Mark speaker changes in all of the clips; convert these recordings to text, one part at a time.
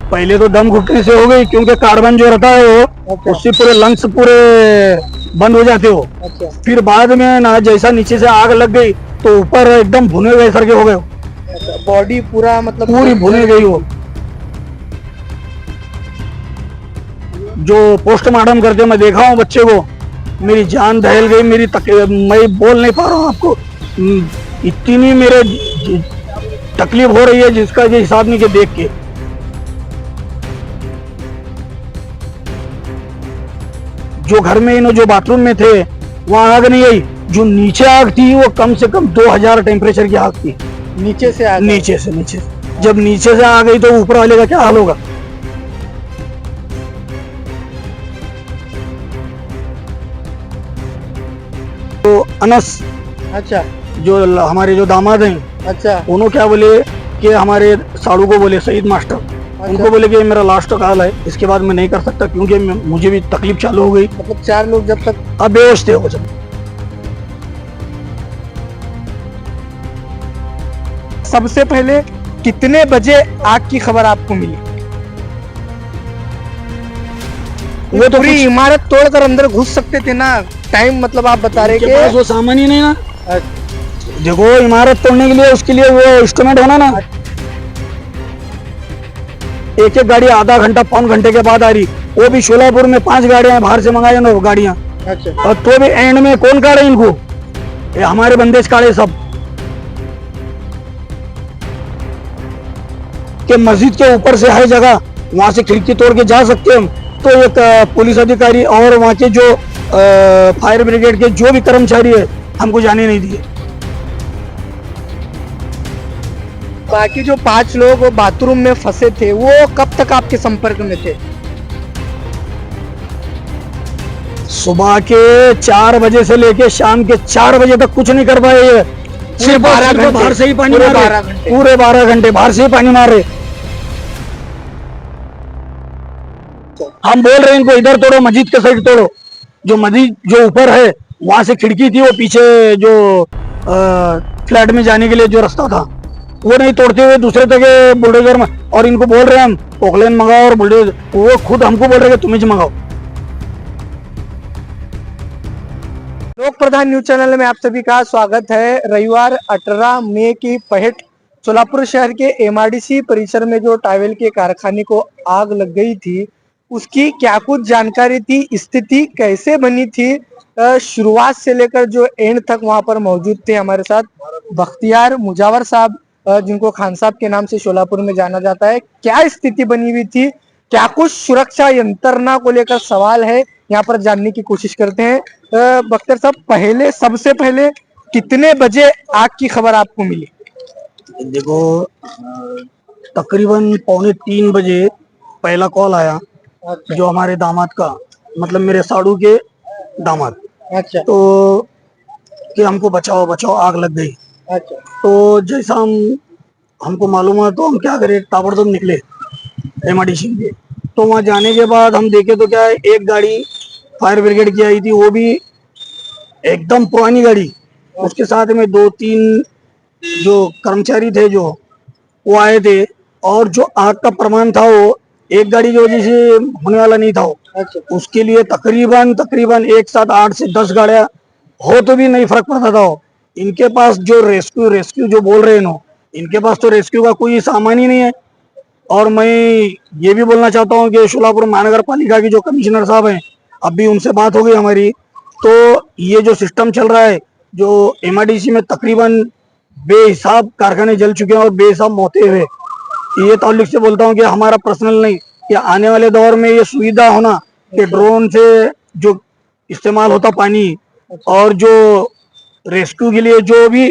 Speaker 1: पहले तो दम घुटने से हो गई, क्योंकि कार्बन जो रहता है वो
Speaker 2: अच्छा।
Speaker 1: उससे पूरे लंग्स पूरे बंद हो जाते हो।
Speaker 2: अच्छा।
Speaker 1: फिर बाद में ना जैसा नीचे से आग लग गई तो ऊपर एकदम भुने गए सर के हो गए,
Speaker 2: अच्छा, बॉडी पूरा मतलब
Speaker 1: पूरी भुने गई हो। जो पोस्टमार्टम करते मैं देखा हूँ बच्चे को, मेरी जान दहल गई, मैं बोल नहीं पा रहा हूँ आपको। इतनी मेरे तकलीफ हो रही है जिसका ये हिसाब नहीं के देख के। जो घर में इन जो बाथरूम में थे वहां आग नहीं आई, जो नीचे आग थी वो कम से कम 2000 टेम्परेचर की आग थी।
Speaker 2: नीचे से आ
Speaker 1: नीचे से जब नीचे से आ गई तो ऊपर वाले का क्या हाल होगा। तो अनस
Speaker 2: अच्छा।
Speaker 1: जो हमारे जो दामाद हैं,
Speaker 2: अच्छा।
Speaker 1: उन्होंने क्या बोले कि हमारे साड़ू को बोले सईद मास्टर, उनको बोले कि ये मेरा लास्ट कॉल है, इसके बाद मैं नहीं कर सकता क्योंकि मुझे भी तकलीफ चालू हो गई।
Speaker 2: मतलब 4 लोग जब तक
Speaker 1: अब बेहोश थे वो सब।
Speaker 2: सबसे पहले कितने बजे आग की खबर आपको मिली?
Speaker 1: वो तो
Speaker 2: पूरी
Speaker 1: कुछ
Speaker 2: इमारत तोड़कर अंदर घुस सकते थे ना, टाइम मतलब आप बता रहे
Speaker 1: उनके पास
Speaker 2: कि
Speaker 1: वो सामान ही नहीं ना।
Speaker 2: अच्छा।
Speaker 1: देखो इमारत तोड़ने के लिए उसके लिए वो इंस्ट्रूमेंट होना ना। एक एक गाड़ी आधा घंटा पौन घंटे के बाद आ रही, वो भी शोलापुर में 5 गाड़ियां बाहर से मंगाए ना वो गाड़ियां।
Speaker 2: अच्छा।
Speaker 1: और तो भी एंड में कौन काढ़े इनको, ये हमारे बंदेज काढ़े सब। कि मस्जिद के ऊपर से है जगह, वहां से खिड़की तोड़ के जा सकते हम, तो एक पुलिस अधिकारी और वहां के जो फायर ब्रिगेड के जो भी कर्मचारी है हमको जाने नहीं दिए।
Speaker 2: बाकी जो 5 लोग वो बाथरूम में फंसे थे वो कब तक आपके संपर्क में थे?
Speaker 1: सुबह के 4 बजे से लेके शाम के 4 बजे तक कुछ नहीं कर पाए ये। सिर्फ
Speaker 2: 12
Speaker 1: सिर्फ
Speaker 2: घंटे,
Speaker 1: बाहर से ही पानी
Speaker 2: पूरे
Speaker 1: मार
Speaker 2: 12
Speaker 1: रहे,
Speaker 2: घंटे।
Speaker 1: पूरे 12 घंटे बाहर से ही पानी मार रहे। हम बोल रहे हैं इनको इधर तोड़ो, मस्जिद के साइड तोड़ो। जो मस्जिद जो ऊपर है वहां से खिड़की थी, वो पीछे जो फ्लैट में जाने के लिए जो रास्ता था वो नहीं तोड़ते हुए दूसरे जगह बुलडोजर में, और इनको बोल रहे हैं हम पोकलेन मंगाओ और बुलडोजर, वो खुद हमको बोल रहे हैं कि तुम ही मंगाओ।
Speaker 2: लोक प्रधान न्यूज चैनल में आप सभी का स्वागत है। रविवार 18 मई की पहट सोलापुर शहर के एमआरडीसी परिसर में जो टावेल के कारखाने को आग लग गई थी, उसकी क्या कुछ जानकारी थी, स्थिति कैसे बनी थी, शुरुआत से लेकर जो एंड तक वहां पर मौजूद थे हमारे साथ बख्तियार मुजावर साहब, जिनको खान साहब के नाम से शोलापुर में जाना जाता है। क्या स्थिति बनी हुई थी, क्या कुछ सुरक्षा यंत्रणा को लेकर सवाल है, यहाँ पर जानने की कोशिश करते हैं। बख्तियार साहब, पहले सबसे पहले कितने बजे आग की खबर आपको मिली?
Speaker 1: देखो तकरीबन 2:45 बजे पहला कॉल आया,
Speaker 2: अच्छा।
Speaker 1: जो हमारे दामाद का, मतलब मेरे साड़ू के दामाद,
Speaker 2: अच्छा।
Speaker 1: तो कि हमको बचाओ बचाओ आग लग गई।
Speaker 2: अच्छा।
Speaker 1: तो जैसा हमको मालूम है तो हम क्या करें, ताबड़तोड़ निकले एमआरडीसी के। तो वहां जाने के बाद हम देखे तो क्या है, एक गाड़ी फायर ब्रिगेड की आई थी, वो भी एकदम पुरानी गाड़ी, उसके साथ में 2-3 जो कर्मचारी थे जो वो आए थे, और जो आग का प्रमाण था वो एक गाड़ी की वजह से होने वाला नहीं था वो।
Speaker 2: अच्छा।
Speaker 1: उसके लिए तकरीबन तकरीबन एक साथ 8 से 10 गाड़ियां हो तो भी नहीं फर्क पड़ता था वो। इनके पास जो रेस्क्यू रेस्क्यू जो बोल रहे हैं ना, इनके पास तो रेस्क्यू का कोई सामान ही नहीं है। और मैं ये भी बोलना चाहता हूँ कि शोलापुर महानगर पालिका की जो कमिश्नर साहब हैं, अभी उनसे बात हो गई हमारी, तो ये जो सिस्टम चल रहा है, जो एमआरडीसी में तकरीबन बेहिसाब कारखाने जल चुके हैं और बेहिसाब मौतें हुए, ये ताल्लुक से बोलता हूँ कि हमारा पर्सनल नहीं, कि आने वाले दौर में ये सुविधा होना कि ड्रोन से जो इस्तेमाल होता पानी, और जो रेस्क्यू के लिए जो भी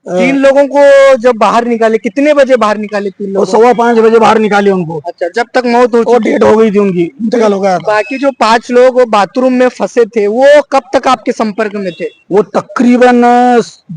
Speaker 2: 3 लोगों को जब बाहर निकाले, कितने बजे बाहर निकाले 3
Speaker 1: वो
Speaker 2: लोगों?
Speaker 1: 5:15 बजे बाहर निकाले उनको।
Speaker 2: अच्छा, जब तक मौत हो
Speaker 1: वो
Speaker 2: चुकी।
Speaker 1: डेट हो गई थी उनकी, इंतकाल हो गया था।
Speaker 2: बाकी जो 5 लोग वो बाथरूम में फंसे थे वो कब तक आपके संपर्क में थे?
Speaker 1: वो तकरीबन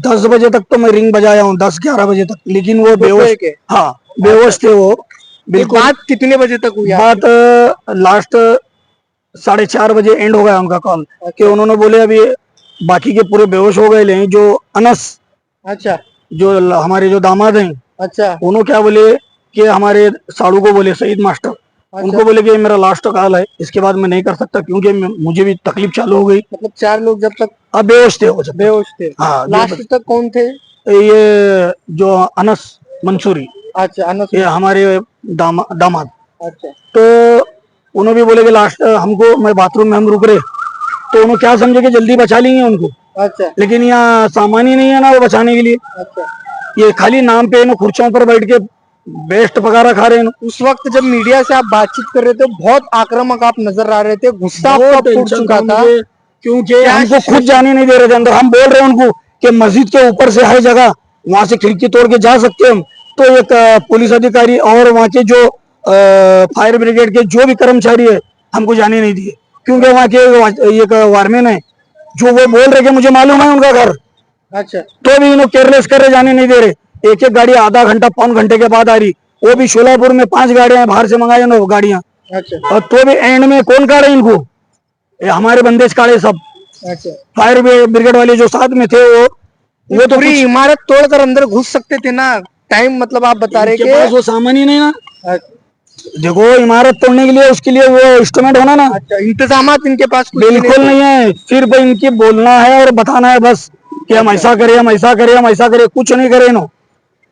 Speaker 1: 10 बजे तक तो मैं रिंग बजाया हूँ, 10-11 बजे तक, लेकिन वो बेहोश,
Speaker 2: दोपहर के?
Speaker 1: हाँ बेहोश थे वो
Speaker 2: ये
Speaker 1: बिल्कुल।
Speaker 2: बात कितने बजे तक हुई
Speaker 1: बात लास्ट 4:30 बजे एंड हो गया उनका कॉल, कि उन्होंने बोले अभी बाकी के पूरे बेहोश हो गए जो अनस,
Speaker 2: अच्छा।
Speaker 1: जो हमारे जो दामाद हैं,
Speaker 2: अच्छा।
Speaker 1: उन्होंने क्या बोले कि हमारे साड़ू को बोले, सईद मास्टर, उनको बोले कि ये मेरा लास्ट कॉल है, इसके बाद मैं नहीं कर सकता क्योंकि मुझे भी तकलीफ चालू हो गई।
Speaker 2: मतलब 4 लोग जब तक
Speaker 1: अब बेहोश थे वो जब तक।
Speaker 2: बेहोश थे।
Speaker 1: हाँ
Speaker 2: लास्ट तक कौन थे?
Speaker 1: ये जो अनस मंसूरी,
Speaker 2: अच्छा, अनस।
Speaker 1: ये हमारे दामाद।
Speaker 2: अच्छा
Speaker 1: तो उन्होंने भी बोले कि लास्ट हमको, मैं बाथरूम में हम रुक रहे, तो उन्होंने क्या समझे कि जल्दी बचा लेंगे उनको,
Speaker 2: अच्छा
Speaker 1: लेकिन यहाँ सामान ही नहीं है ना वो बचाने के लिए।
Speaker 2: अच्छा।
Speaker 1: ये खाली नाम पे इन्हों कुर्सियों पर बैठ के बेस्ट वगैरह खा रहे हैं।
Speaker 2: उस वक्त जब मीडिया से आप बातचीत कर रहे थे, बहुत आक्रामक आप नजर आ रहे थे, गुस्सा आपका
Speaker 1: बहुत
Speaker 2: फूट
Speaker 1: टेंशन
Speaker 2: चुका
Speaker 1: था
Speaker 2: था।
Speaker 1: मुझे, क्योंकि
Speaker 2: क्या
Speaker 1: हमको खुद
Speaker 2: situation?
Speaker 1: जाने नहीं दे रहे थे अंदर। हम बोल रहे हैं उनको कि मस्जिद के ऊपर से है जगह, वहां से खिड़की तोड़ के जा सकते हैं हम, तो एक पुलिस अधिकारी और वहाँ के जो फायर ब्रिगेड के जो भी कर्मचारी है हमको जाने नहीं दिए, क्योंकि वहाँ के एक वायरमैन है जो वो बोल रहे कि मुझे मालूम है उनका घर,
Speaker 2: अच्छा
Speaker 1: तो भी इन्हों केयरलेस कर रहे, जाने नहीं दे रहे। एक एक गाड़ी आधा घंटा पौन घंटे के बाद आ रही, वो भी शोलापुर में 5 गाड़ियां बाहर से मंगाई ना गाड़ियां,
Speaker 2: अच्छा
Speaker 1: और तो भी एंड में कौन काढ़े इनको, ये हमारे बंदेज काढ़े सब।
Speaker 2: अच्छा।
Speaker 1: फायर ब्रिगेड वाले जो साथ में थे वो तो
Speaker 2: पूरी
Speaker 1: कुछ,
Speaker 2: इमारत तोड़कर अंदर घुस सकते थे ना। टाइम मतलब आप बता रहे
Speaker 1: इनके पास
Speaker 2: कि
Speaker 1: वो सामान ही नहीं ना।
Speaker 2: अच्छा
Speaker 1: देखो इमारत तोड़ने के लिए उसके लिए वो इंस्ट्रूमेंट होना ना,
Speaker 2: अच्छा, इंतजामात इनके पास कुछ भी नहीं
Speaker 1: बिल्कुल
Speaker 2: थे।
Speaker 1: नहीं है। सिर्फ इनकी बोलना है और बताना है बस कि हम ऐसा करें, हम ऐसा करें, हम ऐसा करें, कुछ नहीं करे नो।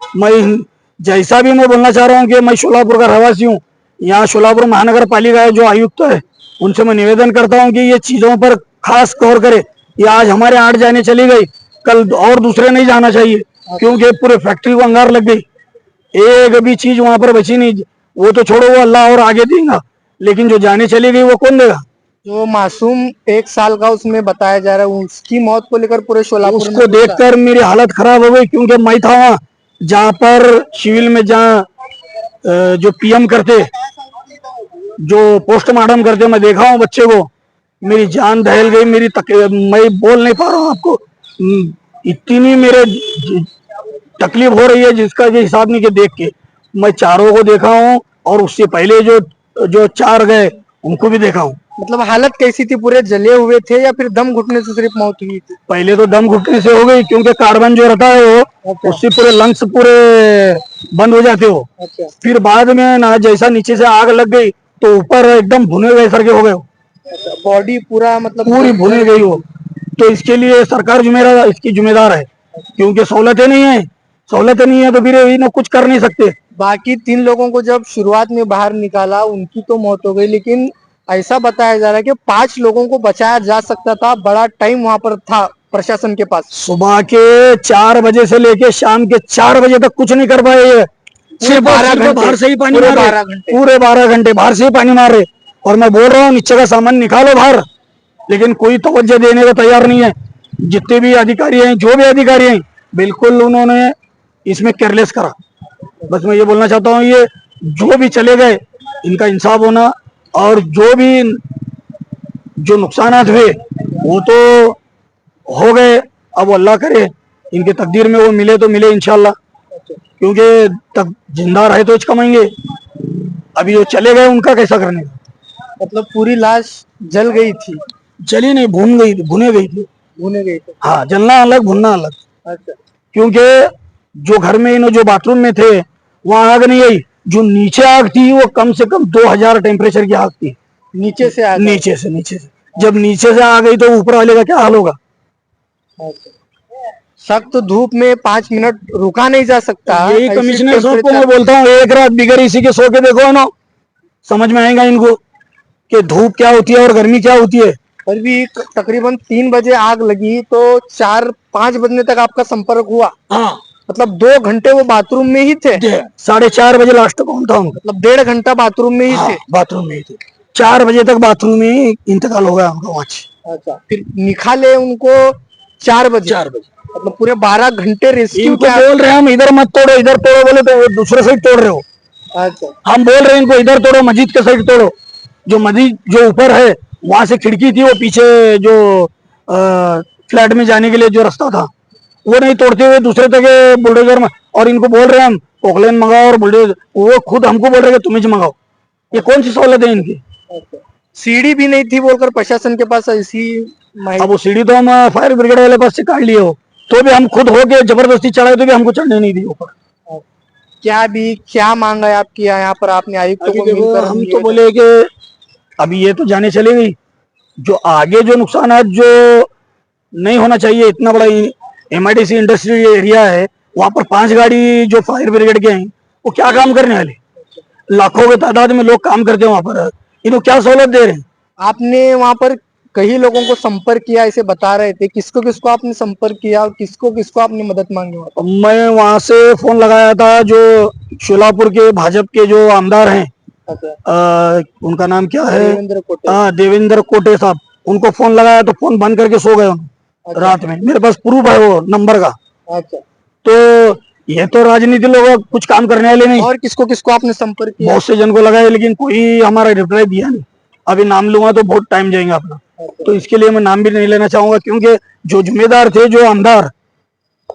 Speaker 1: मैं जैसा भी मैं बोलना चाह रहा हूँ कि मैं शोलापुर का रहवासी हूँ, यहाँ शोलापुर महानगर पालिका है जो आयुक्त है, उनसे मैं निवेदन करता हूँ कि ये चीजों पर खास गौर करे। ये आज हमारे 8 जाने चली गई, कल और दूसरे नहीं जाना चाहिए, क्योंकि पूरे फैक्ट्री को अंगार लग गई, एक भी चीज वहां पर बची नहीं। वो तो छोड़ो, वो अल्लाह और आगे देगा, लेकिन जो जाने चली गई वो कौन देगा?
Speaker 2: जो मासूम 1 साल का उसमें बताया जा रहा है, उसकी मौत को लेकर पूरे शोलापुर में
Speaker 1: उसको
Speaker 2: गुस्सा।
Speaker 1: देखकर मेरी हालत खराब हो गई, क्योंकि मैं था वहां जहाँ पर सिविल में, जहाँ जो पीएम करते, जो पोस्टमार्टम करते, मैं देखा हूँ बच्चे को, मेरी जान दहल गई। मैं बोल नहीं पा रहा हूँ आपको, इतनी मेरे तकलीफ हो रही है जिसका ये हिसाब नहीं, के देख के मैं चारों को देखा हूँ, और उससे पहले जो जो 4 गए उनको भी देखा हूँ।
Speaker 2: मतलब हालत कैसी थी? पूरे जले हुए थे या फिर दम घुटने से सिर्फ मौत हुई थी?
Speaker 1: पहले तो दम घुटने से हो गई, क्योंकि कार्बन जो रहता है वो
Speaker 2: अच्छा
Speaker 1: उससे पूरे लंग्स पूरे बंद हो जाते हो।
Speaker 2: अच्छा
Speaker 1: फिर बाद में ना जैसा नीचे से आग लग गई तो ऊपर एकदम भुने गए सर के हो गए हो,
Speaker 2: अच्छा। बॉडी पूरा मतलब
Speaker 1: पूरी भुनी गई हो। तो इसके लिए सरकार जिम्मेदार, इसकी जिम्मेदार है, क्योंकि सहूलतें नहीं है तो फिर इन्हें कुछ कर नहीं सकते।
Speaker 2: बाकी 3 लोगों को जब शुरुआत में बाहर निकाला, उनकी तो मौत हो गई, लेकिन ऐसा बताया जा रहा है कि 5 लोगों को बचाया जा सकता था। बड़ा टाइम वहां पर था प्रशासन के पास।
Speaker 1: सुबह के 4 बजे से लेके शाम के 4 बजे तक कुछ नहीं कर पाए ये, सिर्फ
Speaker 2: 12
Speaker 1: सिर्फ
Speaker 2: घंटे,
Speaker 1: बाहर से ही पानी
Speaker 2: पूरे
Speaker 1: मार रहे,
Speaker 2: 12 घंटे।
Speaker 1: पूरे 12 घंटे बाहर से ही पानी मार रहे। और मैं बोल रहा हूँ नीचे का सामान निकालो बाहर, लेकिन कोई तवज्जो देने को तैयार नहीं है। जितने भी अधिकारी हैं, जो भी अधिकारी हैं, बिल्कुल उन्होंने इसमें केयरलेस करा। बस मैं ये बोलना चाहता हूँ, ये जो भी चले गए इनका इंसाफ होना, और जो नुकसान हुए वो तो हो गए। अब वो अल्लाह करे इनके तकदीर में वो मिले तो मिले इंशाल्लाह, क्योंकि तब जिंदा रहे तो कमाएंगे, अभी जो चले गए उनका कैसा करने का?
Speaker 2: मतलब पूरी लाश जल गई थी,
Speaker 1: चली नहीं, भुने गई थी।
Speaker 2: भुने गई थी।
Speaker 1: हाँ, जलना अलग, भुनना अलग।
Speaker 2: अच्छा
Speaker 1: क्योंकि जो घर में इन्हों जो बाथरूम में थे वहां आग नहीं आई, जो नीचे आग थी वो कम से कम 2000 टेम्परेचर की आग थी।
Speaker 2: नीचे से आ गए।
Speaker 1: नीचे से जब नीचे से आ गई तो ऊपर वाले का क्या हाल होगा?
Speaker 2: अच्छा। सख्त धूप में 5 मिनट रुका नहीं जा सकता।
Speaker 1: यही
Speaker 2: ऐसे
Speaker 1: कमिश्नर साहब को मैं
Speaker 2: टेम्परेचर।
Speaker 1: बोलता हूँ, एक रात बिगर इसी के सो के देखो ना, समझ में आएगा इनको कि धूप क्या होती है और गर्मी क्या होती है।
Speaker 2: फिर भी तकरीबन 3 बजे आग लगी तो 4-5 बजने तक आपका संपर्क हुआ।
Speaker 1: हाँ,
Speaker 2: मतलब 2 घंटे वो बाथरूम में ही थे।
Speaker 1: 4:30 बजे लास्ट कौन था उनका?
Speaker 2: मतलब 1.5 घंटा बाथरूम में ही
Speaker 1: हाँ,
Speaker 2: थे।
Speaker 1: बाथरूम में ही थे। 4 बजे तक बाथरूम में ही इंतकाल हो गया उनका वहां से।
Speaker 2: अच्छा, फिर निकाले उनको 4 बजे।
Speaker 1: 4 बजे
Speaker 2: मतलब पूरे 12 घंटे रेस्क्यू
Speaker 1: इनको
Speaker 2: क्या।
Speaker 1: बोल रहे हैं हम इधर मत तोड़ो, इधर तोड़ो, बोले तो वो दूसरे साइड तोड़ रहे हो।
Speaker 2: अच्छा
Speaker 1: हम बोल रहे हैं इनको इधर तोड़ो, मस्जिद के साइड तोड़ो। जो मस्जिद जो ऊपर है वहां से खिड़की थी, वो पीछे जो फ्लैट में जाने के लिए जो रास्ता था वो नहीं तोड़ते हुए दूसरे तक बुलडोजर में, और इनको बोल रहे हैं हम पोकलेन मंगाओ और बुलडोजर, वो खुद हमको बोल रहे हैं तुम ही मंगाओ। ये कौन सी सहूलत है इनकी?
Speaker 2: अच्छा। सीढ़ी भी नहीं थी बोलकर प्रशासन के पास ऐसी
Speaker 1: अब वो सीढ़ी तो हम फायर ब्रिगेड वाले पास से काट लिए हो, तो भी हम खुद हो के जबरदस्ती चढ़ाए तो भी हमको चढ़ने नहीं दी ऊपर।
Speaker 2: क्या मांग है आपकी यहाँ पर? आपने आयुक्तों
Speaker 1: अभी
Speaker 2: को
Speaker 1: देखो
Speaker 2: मिलकर
Speaker 1: हम तो
Speaker 2: निवेदन-
Speaker 1: बोले कि अभी ये तो जाने चली गई, जो आगे जो नुकसान जो नहीं होना चाहिए, इतना बड़ा एमआईडीसी इंडस्ट्री एरिया है, वहां पर 5 गाड़ी जो फायर ब्रिगेड के हैं वो क्या काम करने वाले? लाखों की तादाद में लोग काम करते हैं वहां पर, इनको क्या सहूलत दे रहे हैं?
Speaker 2: आपने वहां पर कई लोगों को संपर्क किया ऐसे बता रहे थे, किसको किसको आपने संपर्क किया और किसको किसको आपने मदद मांगी वहां पर?
Speaker 1: मैं वहां से फोन लगाया था, जो शोलापुर के भाजपा के जो आमदार हैं,
Speaker 2: अच्छा,
Speaker 1: उनका नाम क्या है?
Speaker 2: देवेंद्र कोटे।
Speaker 1: हाँ, देवेंद्र कोटे साहब, उनको फोन लगाया तो फोन बंद करके सो गए उन्होंने
Speaker 2: अच्छा।
Speaker 1: रात में। मेरे पास प्रूफ है वो नंबर का।
Speaker 2: अच्छा,
Speaker 1: तो ये तो राजनीति लोग कुछ काम करने वाले नहीं।
Speaker 2: और किसको किसको आपने संपर्क किया?
Speaker 1: बहुत से जन को लगाए, लेकिन कोई हमारा रिप्लाई दिया नहीं। अभी नाम लूंगा तो बहुत टाइम जाएगा अपना,
Speaker 2: अच्छा,
Speaker 1: तो इसके लिए मैं नाम भी नहीं लेना चाहूंगा, क्योंकि जो जिम्मेदार थे, जो आमदार,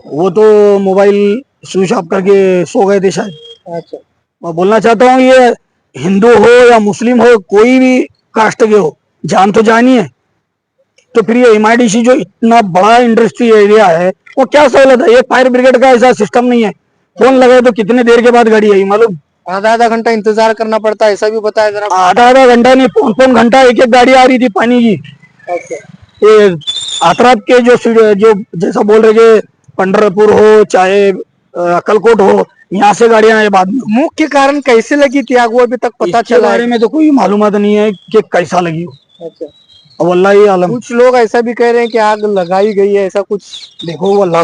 Speaker 1: वो तो मोबाइल स्विच ऑफ करके सो गए थे शायद।
Speaker 2: अच्छा,
Speaker 1: मैं बोलना चाहता हूँ, ये हिंदू हो या मुस्लिम हो, कोई भी कास्ट के हो, जान तो जान ही है। तो फिर ये एमआईडीसी जो इतना बड़ा इंडस्ट्री एरिया है, वो क्या सहूलत है? ये फायर ब्रिगेड का ऐसा सिस्टम नहीं है। फोन लगाए तो कितने देर के बाद गाड़ी आई मालूम?
Speaker 2: आधा आधा घंटा इंतजार करना पड़ता है, ऐसा भी बताया जरा।
Speaker 1: आधा आधा घंटा नहीं, 5 5 घंटा एक एक गाड़ी आ रही थी पानी की।
Speaker 2: अच्छा,
Speaker 1: ये आतरात के जो जैसा बोल रहे कि पंढरपुर हो चाहे अक्कलकोट हो, यहाँ से गाड़ियां आए बाद में।
Speaker 2: मुख्य कारण कैसे लगी थी आग, वो अभी तक पता
Speaker 1: इसके
Speaker 2: चला है?
Speaker 1: बारे में तो कोई मालूमात नहीं है कि कैसा लगी हो।
Speaker 2: अच्छा,
Speaker 1: अब वल्लाही आलम,
Speaker 2: कुछ लोग ऐसा भी कह रहे हैं कि आग लगाई गई है, ऐसा कुछ।
Speaker 1: देखो वो अल्लाह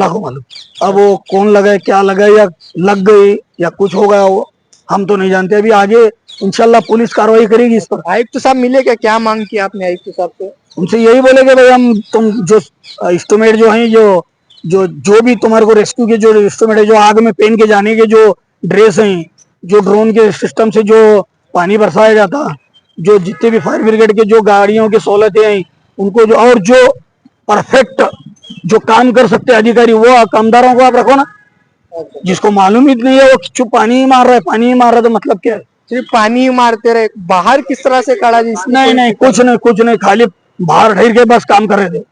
Speaker 1: को मालूम। अब वो कौन लगाए, क्या लगाए, या लग गई या कुछ हो गया, वो हम तो नहीं जानते। अभी आगे इंशाल्लाह पुलिस कार्रवाई करेगी इस पर।
Speaker 2: आयुक्त साहब मिले क्या? क्या मांग की आपने आयुक्त साहब से?
Speaker 1: उनसे यही बोले कि भाई हम तुम जो एस्टिमेट जो है, जो भी तुम्हारे को रेस्क्यू के जो एस्टिमेट है, जो आग में पहन के जाने के जो ड्रेस हैं, जो ड्रोन के सिस्टम से जो पानी बरसाया जाता, जो जितने भी फायर ब्रिगेड के जो गाड़ियों की सहूलतें हैं उनको, जो और जो परफेक्ट जो काम कर सकते अधिकारी, वो कामदारों को आप रखो ना।
Speaker 2: अच्छा,
Speaker 1: जिसको मालूम ही नहीं है वो चुप पानी ही मार रहा है, पानी ही मार रहा है, तो मतलब क्या है?
Speaker 2: सिर्फ पानी ही मारते रहे, बाहर किस तरह से काढ़ा जी? इसकी
Speaker 1: नहीं
Speaker 2: कोई
Speaker 1: नहीं,
Speaker 2: फिक्र
Speaker 1: कुछ नहीं, कुछ नहीं, खाली बाहर ठहर के बस काम कर रहे थे।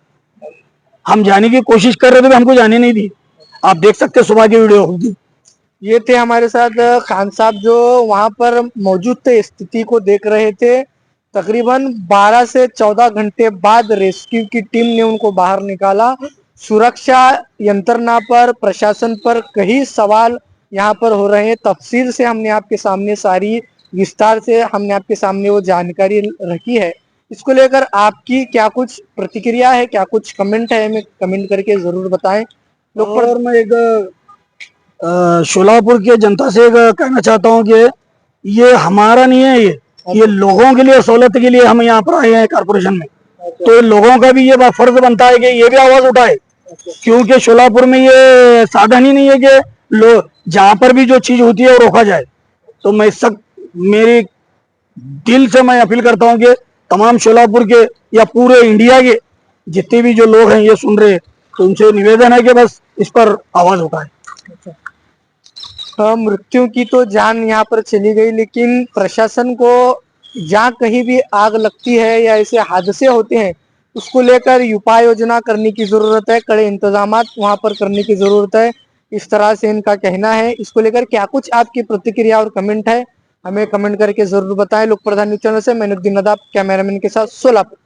Speaker 1: हम जाने की कोशिश कर रहे थे, हमको जाने नहीं दी। आप देख सकते हैं सुबह की वीडियो होगी।
Speaker 2: ये थे हमारे साथ खान साहब, जो वहां पर मौजूद थे, स्थिति को देख रहे थे। तकरीबन 12 से 14 घंटे बाद रेस्क्यू की टीम ने उनको बाहर निकाला। सुरक्षा यंत्रणा पर, प्रशासन पर कई सवाल यहाँ पर हो रहे हैं। तफसील से हमने आपके सामने सारी विस्तार से हमने आपके सामने वो जानकारी रखी है। इसको लेकर आपकी क्या कुछ प्रतिक्रिया है, क्या कुछ कमेंट है, हमें कमेंट करके जरूर बताएं। लोग पर
Speaker 1: और मैं एक शोलापुर के जनता से एक कहना चाहता हूँ कि ये हमारा नहीं है, ये लोगों के लिए, सहूलत के लिए हम यहाँ पर आए हैं कारपोरेशन में। तो लोगों का भी ये फर्ज बनता है कि ये भी आवाज उठाए, क्योंकि शोलापुर में ये साधन ही नहीं है कि लोग जहाँ पर भी जो चीज होती है वो रोका जाए। तो मैं सब मेरी दिल से मैं अपील करता हूँ कि तमाम शोलापुर के या पूरे इंडिया के जितने भी जो लोग हैं ये सुन रहे हैं, तो उनसे निवेदन है कि बस इस पर आवाज उठाए।
Speaker 2: मृत्यु की तो जान यहाँ पर चली गई, लेकिन प्रशासन को जहाँ कहीं भी आग लगती है या ऐसे हादसे होते हैं, उसको लेकर उपाय योजना करने की जरूरत है, कड़े इंतजाम वहां पर करने की जरूरत है। इस तरह से इनका कहना है। इसको लेकर क्या कुछ आपकी प्रतिक्रिया और कमेंट है, हमें कमेंट करके जरूर बताएं। लोक प्रधान न्यूज चैनल से मैनुद्दीन नदाब, कैमरामैन के साथ सोलापुर।